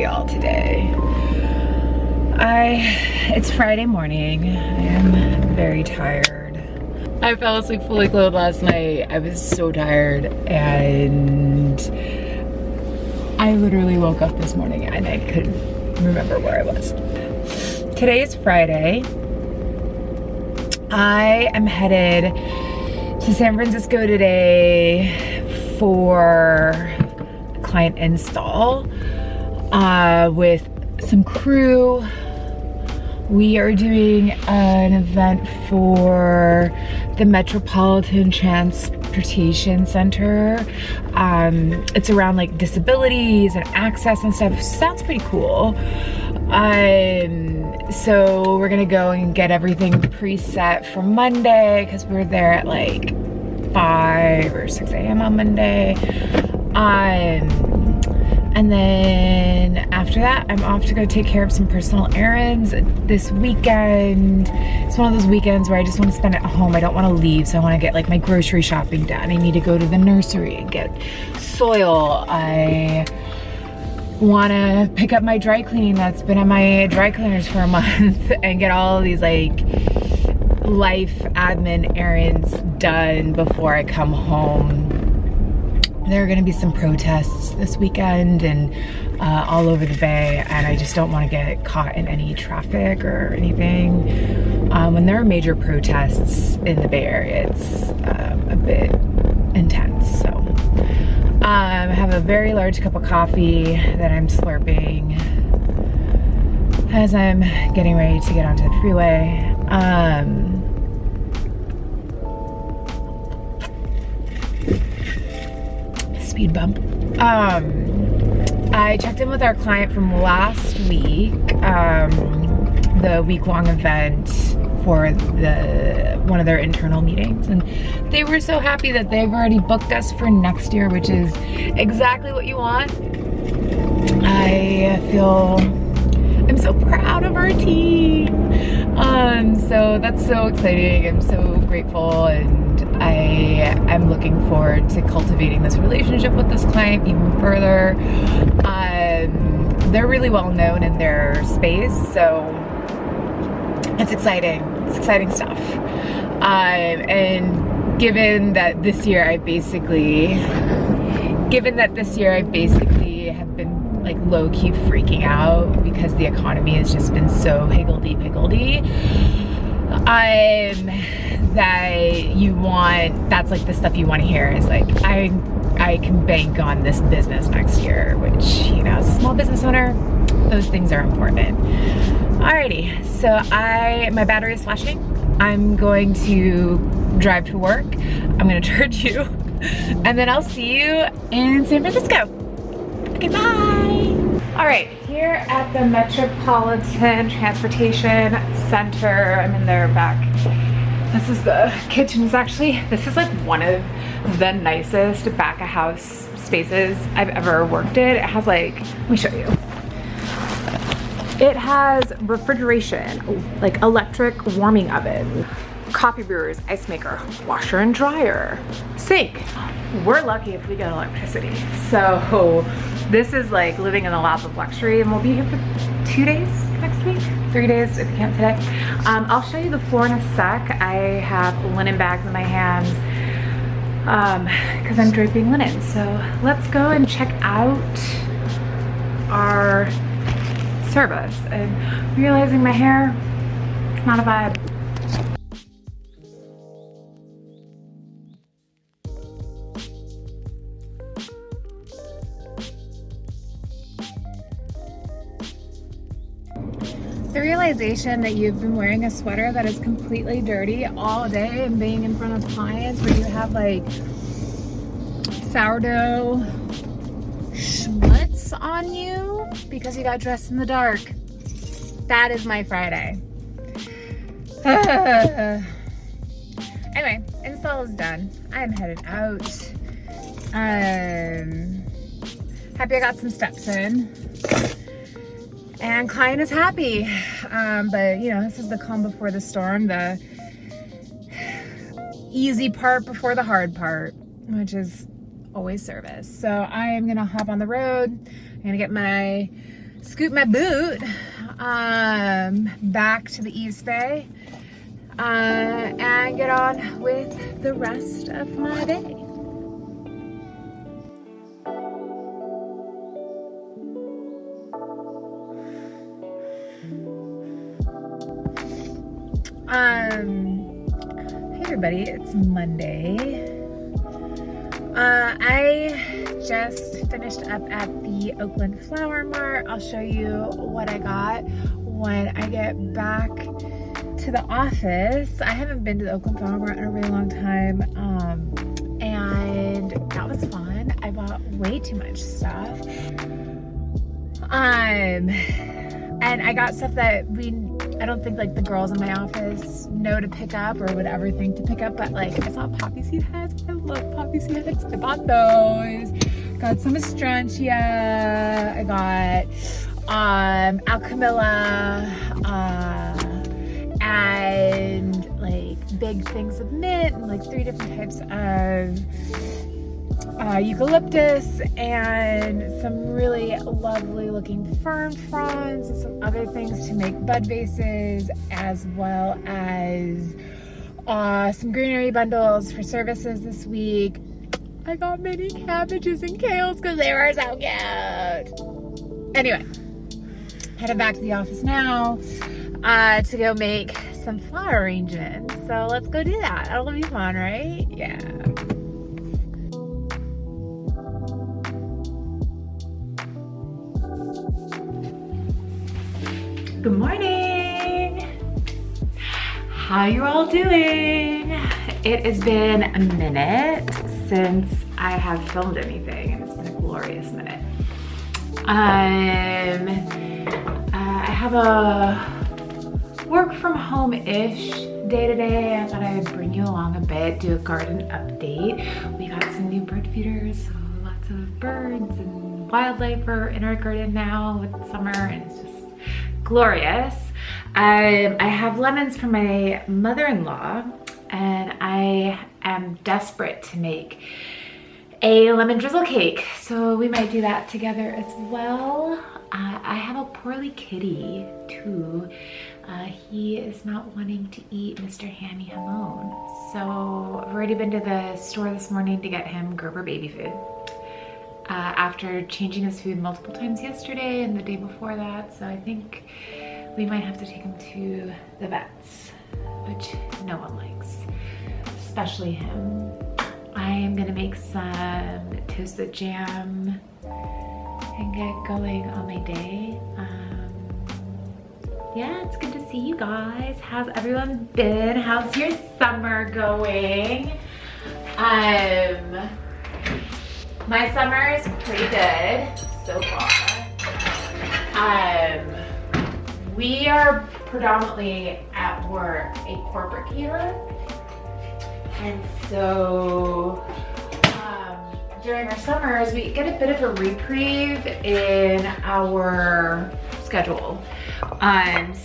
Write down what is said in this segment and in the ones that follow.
y'all today. It's Friday morning. I am very tired. I fell asleep fully clothed last night. I was so tired, and I literally woke up this morning and I couldn't remember where I was. Today is Friday. I am headed to San Francisco today for a client install with some crew. We are doing an event for the Metropolitan Transportation Center. It's around like disabilities and access and stuff. Sounds pretty cool. So we're gonna go and get everything preset for Monday because we're there at like 5 or 6 a.m. on Monday. And then after that, I'm off to go take care of some personal errands this weekend. It's one of those weekends where I just want to spend it at home. I don't want to leave, so I want to get like my grocery shopping done. I need to go to the nursery and get soil. I want to pick up my dry cleaning that's been at my dry cleaners for a month and get all of these like life admin errands done before I come home. There are going to be some protests this weekend and all over the Bay, and I just don't want to get caught in any traffic or anything. When there are major protests in the Bay Area, it's a bit intense. So I have a very large cup of coffee that I'm slurping as I'm getting ready to get onto the freeway. Speed bump. I checked in with our client from last week, the week-long event for one of their internal meetings, and they were so happy that they've already booked us for next year, which is exactly what you want. I'm so proud of our team. So that's so exciting. I'm so grateful, and I'm looking forward to cultivating this relationship with this client even further. They're really well known in their space, so it's exciting. It's exciting stuff. And given that this year I basically have been like low-key freaking out because the economy has just been so higgledy-piggledy, that's like the stuff you want to hear is like, I can bank on this business next year, which, you know, as a small business owner, those things are important. Alrighty, so my battery is flashing. I'm going to drive to work. I'm gonna charge you, and then I'll see you in San Francisco. Okay, bye. All right, here at the Metropolitan Transportation Center. I'm in their back. This is the kitchen. This is like one of the nicest back of house spaces I've ever worked in. It has like, let me show you. It has refrigeration, like electric warming oven, coffee brewers, ice maker, washer and dryer, sink. We're lucky if we get electricity. So this is like living in the lap of luxury, and we'll be here for 2 days next week, 3 days if we can't today. I'll show you the floor in a sec. I have linen bags in my hands because I'm draping linen. So let's go and check out our service. And realizing my hair, it's not a vibe. The realization that you've been wearing a sweater that is completely dirty all day and being in front of clients where you have like sourdough schmutz on you because you got dressed in the dark. That is my Friday. Anyway, install is done. I am headed out. Happy I got some steps in. And client is happy, but you know, this is the calm before the storm, the easy part before the hard part, which is always service. So I am gonna hop on the road. I'm gonna get my scoot my boot back to the East Bay and get on with the rest of my day. Hey everybody, it's Monday. I just finished up at the Oakland Flower Mart. I'll show you what I got when I get back to the office. I haven't been to the Oakland Flower Mart in a really long time, and that was fun. I bought way too much stuff. And I got stuff that I don't think like the girls in my office know to pick up or would ever think to pick up, but like I saw poppy seed heads. I love poppy seed heads. I bought those. Got some astrantia. I got alchemilla and like big things of mint and like 3 different types of eucalyptus and some really lovely looking fern fronds and some other things to make bud vases, as well as some greenery bundles for services this week. I got mini cabbages and kales because they were so cute. Anyway, headed back to the office now to go make some flower arrangements. So let's go do that. That'll be fun, right? Yeah. Good morning. How you all doing? It has been a minute since I have filmed anything, and it's been a glorious minute. I have a work from home-ish day today. I thought I would bring you along a bit, do a garden update. We got some new bird feeders, so lots of birds and wildlife are in our garden now with summer, and it's just glorious. I have lemons from my mother-in-law, and I am desperate to make a lemon drizzle cake, so we might do that together as well. I have a poorly kitty too. He is not wanting to eat Mr. Hammy Hamon, so I've already been to the store this morning to get him Gerber baby food. After changing his food multiple times yesterday and the day before that, so I think we might have to take him to the vets, which no one likes, especially him. I am gonna make some toasted jam and get going on my day. Yeah, it's good to see you guys. How's everyone been? How's your summer going? My summer is pretty good so far. We are predominantly at work a corporate caterer, and so during our summers we get a bit of a reprieve in our schedule.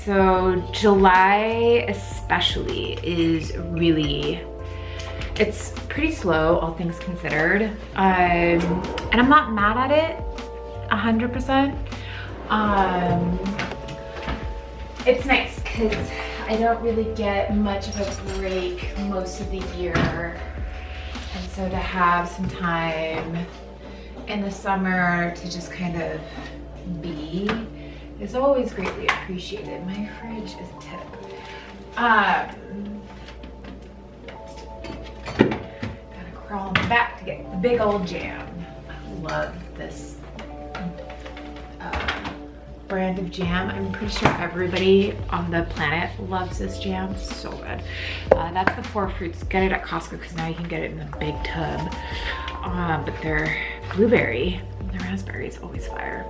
So July especially is really, it's pretty slow, all things considered. And I'm not mad at it 100%. It's nice because I don't really get much of a break most of the year. And so to have some time in the summer to just kind of be is always greatly appreciated. My fridge is a tip. Crawl in the back to get the big old jam. I love this brand of jam. I'm pretty sure everybody on the planet loves this jam. So good. That's the 4 fruits. Get it at Costco because now you can get it in a big tub. But their blueberry and the raspberry is always fire.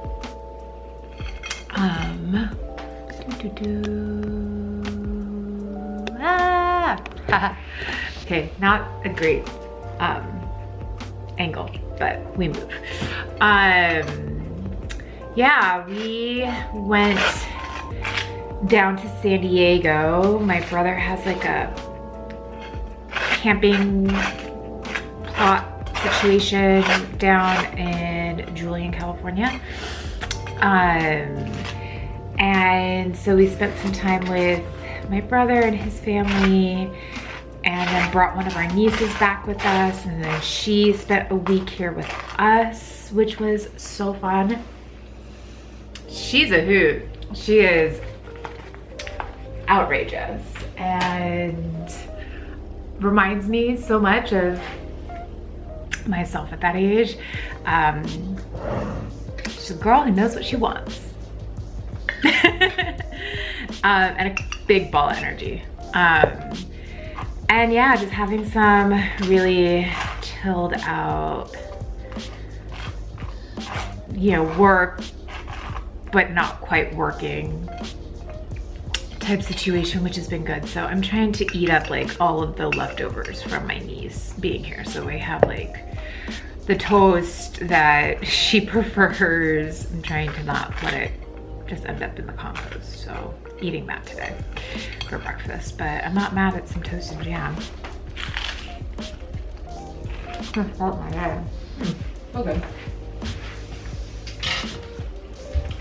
Okay, not a great angle, but we move. Yeah, we went down to San Diego. My brother has like a camping plot situation down in Julian, California. And so we spent some time with my brother and his family, and then brought one of our nieces back with us, and then she spent a week here with us, which was so fun. She's a hoot. She is outrageous and reminds me so much of myself at that age. She's a girl who knows what she wants. And a big ball of energy. And yeah, just having some really chilled out, you know, work, but not quite working type situation, which has been good. So I'm trying to eat up like all of the leftovers from my niece being here. So I have like the toast that she prefers. I'm trying to not let it just end up in the compost. So eating that today for breakfast, but I'm not mad at some toasted jam. Oh my god. Okay.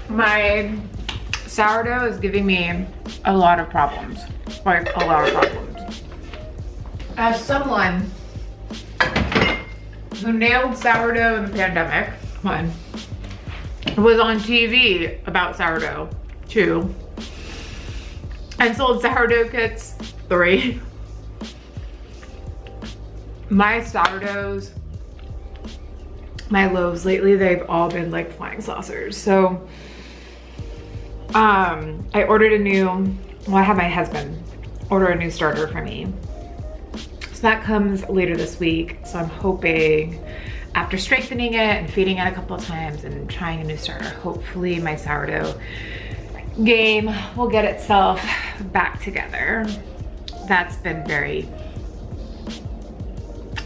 My sourdough is giving me a lot of problems, like a lot of problems. As someone who nailed sourdough in the pandemic, one, was on TV about sourdough, 2, and sold sourdough kits, 3. My sourdoughs, my loaves lately, they've all been like flying saucers. So I ordered a new, well, I had my husband order a new starter for me. So that comes later this week. So I'm hoping, after strengthening it and feeding it a couple of times and trying a new starter, hopefully my sourdough game will get itself back together. That's been very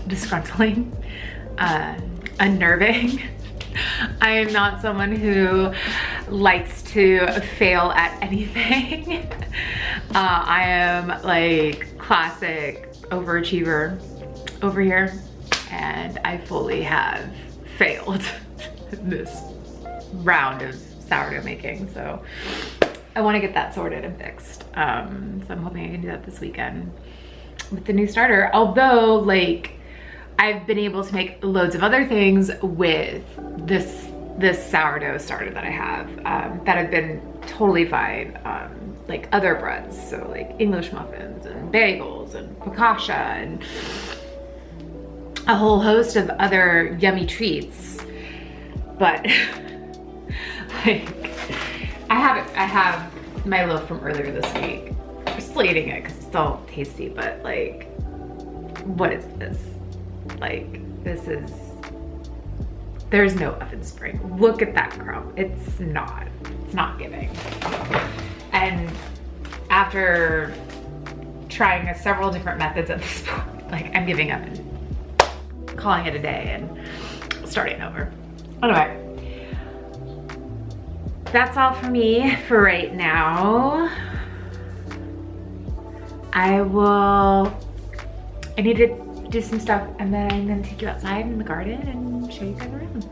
disgruntling, unnerving. I am not someone who likes to fail at anything. I am like classic overachiever over here, and I fully have failed this round of sourdough making. So I want to get that sorted and fixed. So I'm hoping I can do that this weekend with the new starter. Although, like, I've been able to make loads of other things with this sourdough starter that I have that have been totally fine. Like other breads, so like English muffins and bagels and focaccia and a whole host of other yummy treats. But like, I have my loaf from earlier this week. I'm still eating it because it's still tasty, but like, what is this? Like, this is, there's no oven spring. Look at that crumb. It's not giving. And after trying several different methods at this point, like, I'm giving up and calling it a day and starting over. Anyway, that's all for me for right now. I need to do some stuff, and then I'm gonna take you outside in the garden and show you guys around.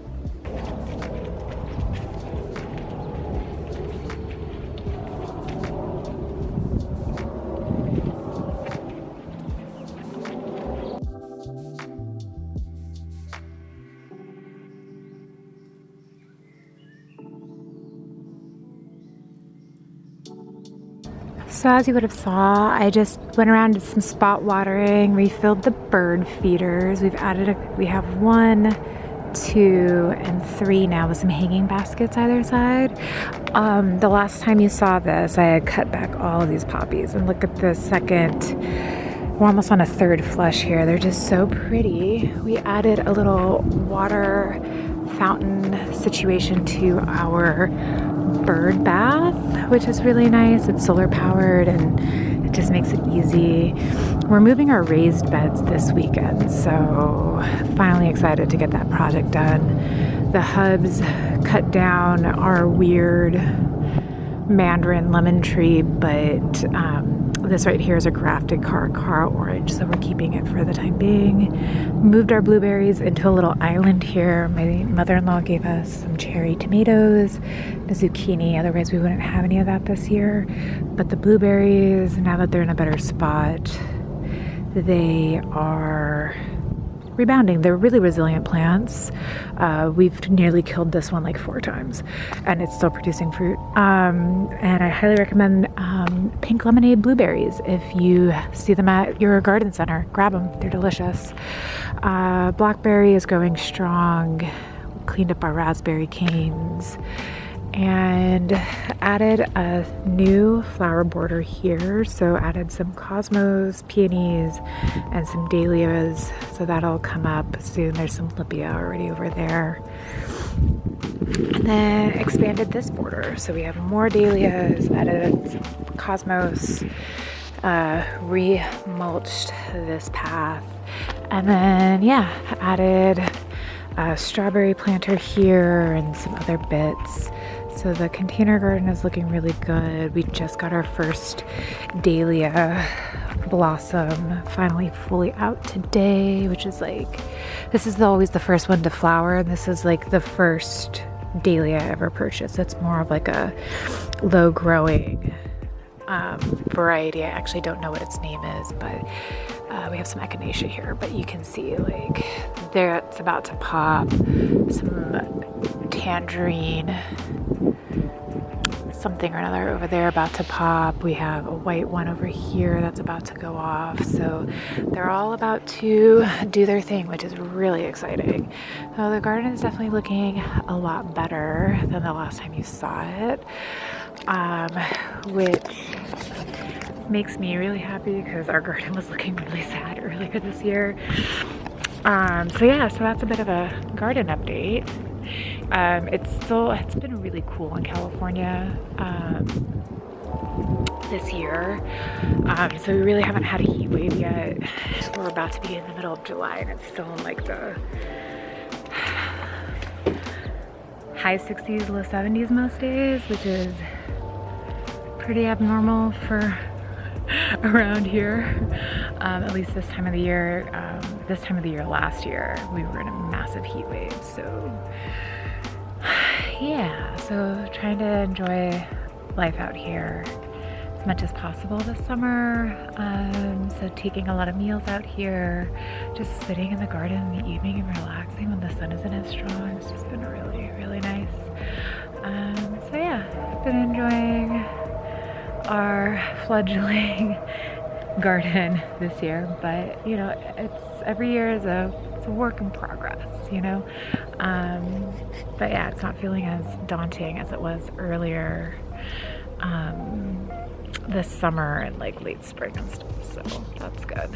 So as you would have saw, I just went around, did some spot watering, refilled the bird feeders. We have 1, 2, and 3 now with some hanging baskets either side. The last time you saw this, I had cut back all of these poppies, and look at the second. We're almost on a 3rd flush here. They're just so pretty. We added a little water fountain situation to our bird bath, which is really nice. It's solar powered and it just makes it easy. We're moving our raised beds this weekend, so finally excited to get that project done. The hubs cut down our weird mandarin lemon tree, but This right here is a grafted car orange, so we're keeping it for the time being. Moved our blueberries into a little island here. My mother-in-law gave us some cherry tomatoes, a zucchini, otherwise we wouldn't have any of that this year. But the blueberries, now that they're in a better spot, they are rebounding. They're really resilient plants. We've nearly killed this one like 4 times and it's still producing fruit. And I highly recommend pink lemonade blueberries. If you see them at your garden center, grab them. They're delicious. Blackberry is going strong. Cleaned up our raspberry canes and added a new flower border here. So added some cosmos, peonies, and some dahlias. So that'll come up soon. There's some lippia already over there. And then expanded this border. So we have more dahlias, added some cosmos, re-mulched this path. And then, yeah, added a strawberry planter here and some other bits. So the container garden is looking really good. We just got our first dahlia blossom finally fully out today, which is like, this is always the first one to flower, and this is like the first dahlia I ever purchased. It's more of like a low growing variety. I actually don't know what its name is, but we have some echinacea here, but you can see like there it's about to pop. Some tangerine something or another over there about to pop. We have a white one over here that's about to go off. So they're all about to do their thing, which is really exciting. So the garden is definitely looking a lot better than the last time you saw it, which makes me really happy because our garden was looking really sad earlier this year. So yeah, so that's a bit of a garden update. It's been really cool in California this year. So we really haven't had a heat wave yet. We're about to be in the middle of July and it's still in like the high 60s, low 70s most days, which is pretty abnormal for around here. At least this time of the year. This time of the year last year, we were in a massive heat wave. So yeah, so trying to enjoy life out here as much as possible this summer. So taking a lot of meals out here, just sitting in the garden in the evening and relaxing when the sun isn't as strong. It's just been really, really nice. So yeah, I've been enjoying our fledgling garden this year, but you know, it's every year is it's a work in progress, you know. But yeah, it's not feeling as daunting as it was earlier this summer and like late spring and stuff, so that's good.